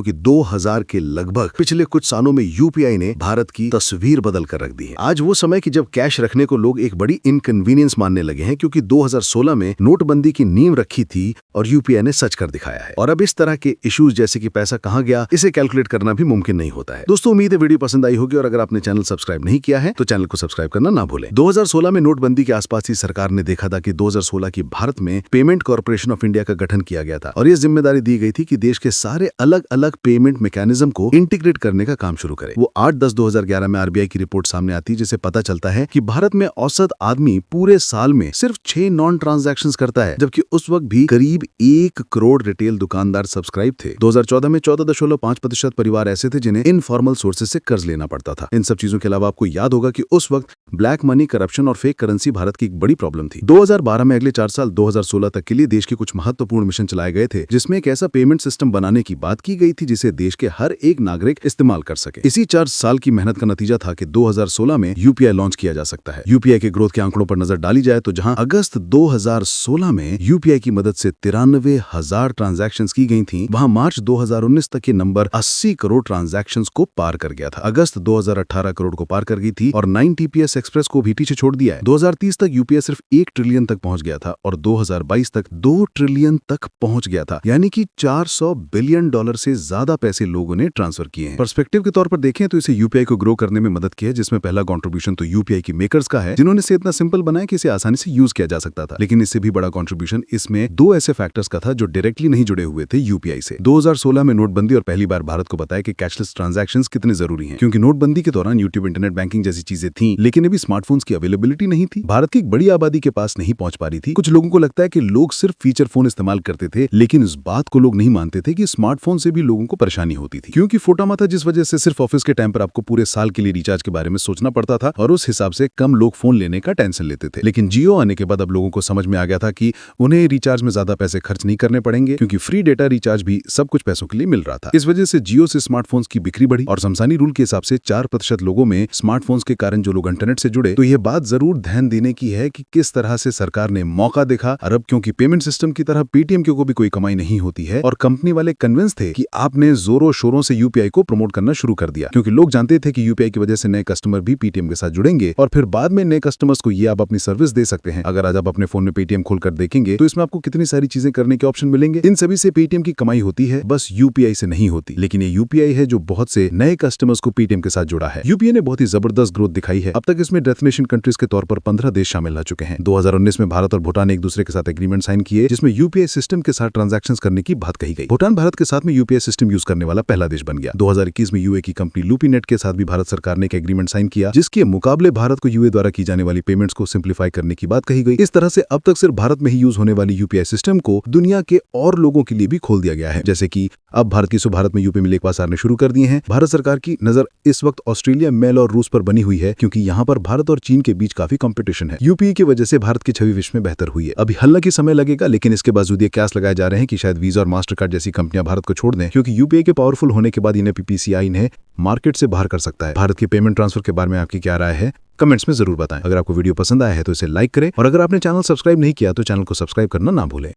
कि 2000 के लगभग पिछले कुछ सालों में यूपीआई ने भारत की तस्वीर बदल कर रख दी है। आज वो समय कि जब कैश रखने को लोग एक बड़ी इनकन्वीनियंस मानने लगे हैं, क्योंकि 2016 में नोटबंदी की नींव रखी थी और यूपीआई ने सच कर दिखाया है। और अब इस तरह के इश्यूज जैसे कि पैसा कहां गया, इसे कैलकुलेट करना भी मुमकिन नहीं होता है। दोस्तों, उम्मीद है वीडियो पसंद आई होगी और अगर आपने चैनल सब्सक्राइब नहीं किया है तो चैनल को सब्सक्राइब करना ना भूलें। 2016 में नोटबंदी के आसपास ही सरकार ने देखा था कि 2016 की भारत में पेमेंट कॉर्पोरेशन ऑफ इंडिया का गठन किया गया था और ये जिम्मेदारी दी गई थी कि देश के सारे अलग अलग पेमेंट मैकेनिज्म को इंटीग्रेट करने का काम शुरू करे। वो 8/10/2011 में आरबीआई की रिपोर्ट सामने आती है, जिसे पता चलता है कि भारत में औसत आदमी पूरे साल में सिर्फ 6 नॉन ट्रांजैक्शंस करता है, जबकि उस वक्त भी करीब 1 करोड़ रिटेल दुकानदार सब्सक्राइब थे। 2014 में 14.5% परिवार ऐसे थे जिन्हें इनफॉर्मल सोर्सेज से कर्ज लेना पड़ता था। इन सब चीजों के अलावा आपको याद होगा कि उस वक्त ब्लैक मनी, करप्शन और फेक करेंसी भारत की एक बड़ी प्रॉब्लम थी। 2012 में अगले 4 साल 2016 तक के लिए देश के कुछ महत्वपूर्ण मिशन चलाए गए थे, जिसमें एक ऐसा पेमेंट सिस्टम बनाने की बात की गई थी जिसे देश के हर एक नागरिक इस्तेमाल कर सके। इसी 4 साल की मेहनत का नतीजा था कि 2016 में यूपीआई लॉन्च किया जा सकता है। यूपीआई के ग्रोथ के आंकड़ों पर नजर डाली जाए तो जहां अगस्त 2016 में यूपीआई की मदद से 93,000 ट्रांजैक्शंस की गई थीं, वहां मार्च 2019 तक ये नंबर 80 करोड़ ट्रांजैक्शंस को पार कर गया था। अगस्त 2018 करोड़ को पार कर गई थी और 9 TPS एक्सप्रेस को भी पीछे छोड़ दिया है। 2030 तक यूपीआई सिर्फ 1 ट्रिलियन तक पहुंच गया था और 2022 तक 2 ट्रिलियन तक पहुंच गया था, यानी कि $400 बिलियन से ज्यादा पैसे लोगों ने ट्रांसफर किए हैं। पर्सपेक्टिव के तौर पर देखें तो इसे यूपीआई को ग्रो करने में मदद की है, जिसमें पहला कंट्रीब्यूशन तो यूपीआई की मेकर्स का है, जिन्होंने इसे इतना सिंपल बनाया कि इसे आसानी से यूज किया जा सकता था। लेकिन इससे भी बड़ा कंट्रीब्यूशन इसमें 2 ऐसे फैक्टर्स का था जो डायरेक्टली नहीं जुड़े हुए थे यूपीआई से। 2016 में नोटबंदी और पहली बार भारत को बताया कि कैशलेस ट्रांजैक्शंस कितने जरूरी हैं, क्योंकि नोटबंदी के दौरान यूट्यूब, इंटरनेट बैंकिंग जैसी चीजें थी, लेकिन अभी स्मार्टफोन्स की अवेलेबिलिटी नहीं थी। भारत की एक बड़ी आबादी के पास नहीं पहुंच पा रही थी। कुछ लोगों को लगता है कि लोग सिर्फ फीचर फोन इस्तेमाल करते थे, लेकिन इस बात को लोग नहीं मानते थे कि स्मार्टफोन से भी लोगों को परेशानी होती थी, क्योंकि फोटामा था, जिस वजह से सिर्फ ऑफिस के टाइम पर आपको पूरे साल के लिए रिचार्ज के बारे में सोचना पड़ता था और उस हिसाब से कम लोग फोन लेने का टेंशन लेते थे। लेकिन जियो आने के बाद अब लोगों को समझ में आ गया था कि उन्हें रिचार्ज में ज्यादा पैसे खर्च नहीं करने पड़ेंगे, क्योंकि फ्री डेटा रिचार्ज भी सब कुछ पैसों के लिए मिल रहा था। इस वजह से जियो से स्मार्टफोन्स की बिक्री बढ़ी और शमशानी रूल के हिसाब से 4% लोगों में स्मार्टफोन्स के कारण जो लोग इंटरनेट से जुड़े। तो यह बात जरूर ध्यान देने की है कि किस तरह से सरकार ने मौका देखा। और अब क्योंकि पेमेंट सिस्टम की तरह पेटीएम को भी कोई कमाई नहीं होती है और कंपनी वाले कन्विंस थे कि आपने जोरों शोरों से यूपीआई को प्रमोट करना शुरू कर दिया, क्योंकि लोग जानते थे कि यूपीआई की वजह से नए कस्टमर भी पेटीएम के साथ जुड़ेंगे और फिर बाद में नए कस्टमर्स को ये आप अपनी सर्विस दे सकते हैं। अगर आज आप अपने फोन में पेटीएम खोलकर देखेंगे तो इसमें आपको कितनी सारी चीजें करने के ऑप्शन मिलेंगे। इन सभी से पेटीएम की कमाई होती है, बस यूपीआई से नहीं होती। लेकिन ये यूपीआई है जो बहुत से नए कस्टमर्स को पेटीएम के साथ जुड़ा है। यूपीआई ने बहुत ही जबरदस्त ग्रोथ दिखाई है। अब तक इसमें डेस्टिनेशन कंट्रीज के तौर पर 15 देश शामिल हो चुके हैं। 2019 में भारत और भूटान ने एक दूसरे के साथ एग्रीमेंट साइन किए, जिसमें यूपीआई सिस्टम के साथ ट्रांजैक्शन करने की बात कही गई। भूटान भारत के साथ में यूपीआई सिस्टम यूज करने वाला पहला देश बन गया। 2021 में यूए की कंपनी लूपीनेट के साथ भी भारत सरकार ने एक एग्रीमेंट साइन किया, जिसके मुकाबले भारत को यूए द्वारा की जाने वाली पेमेंट्स को सिंप्लीफाई करने की बात कही गई। इस तरह से अब तक सिर्फ भारत में ही यूज होने वाली यूपीआई सिस्टम को दुनिया के और लोगों के लिए भी खोल दिया गया है। जैसे कि अब भारत में यूपी में लेक पास आने शुरू कर दिए हैं। भारत सरकार की नजर इस वक्त ऑस्ट्रेलिया, मेल और रूस पर बनी हुई है, क्योंकि यहाँ पर भारत और चीन के बीच काफी कंपटीशन है। यूपीआई की वजह से भारत की छवि विश्व में बेहतर हुई है। अभी हालांकि समय लगेगा, लेकिन इसके बावजूद ये कयास लगाए जा रहे हैं कि शायद वीजा और मास्टर कार्ड जैसी कंपनियां भारत को छोड़ दें, क्योंकि यूपीआई के पावरफुल होने के बाद इन्हें पीपीसीआई इन्हें मार्केट से बाहर कर सकता है। भारत के पेमेंट ट्रांसफर के बारे में आपकी क्या राय है, कमेंट्स में जरूर बताएं। अगर आपको वीडियो पसंद आया है तो इसे लाइक करें और अगर आपने चैनल सब्सक्राइब नहीं किया तो चैनल को सब्सक्राइब करना ना भूलें।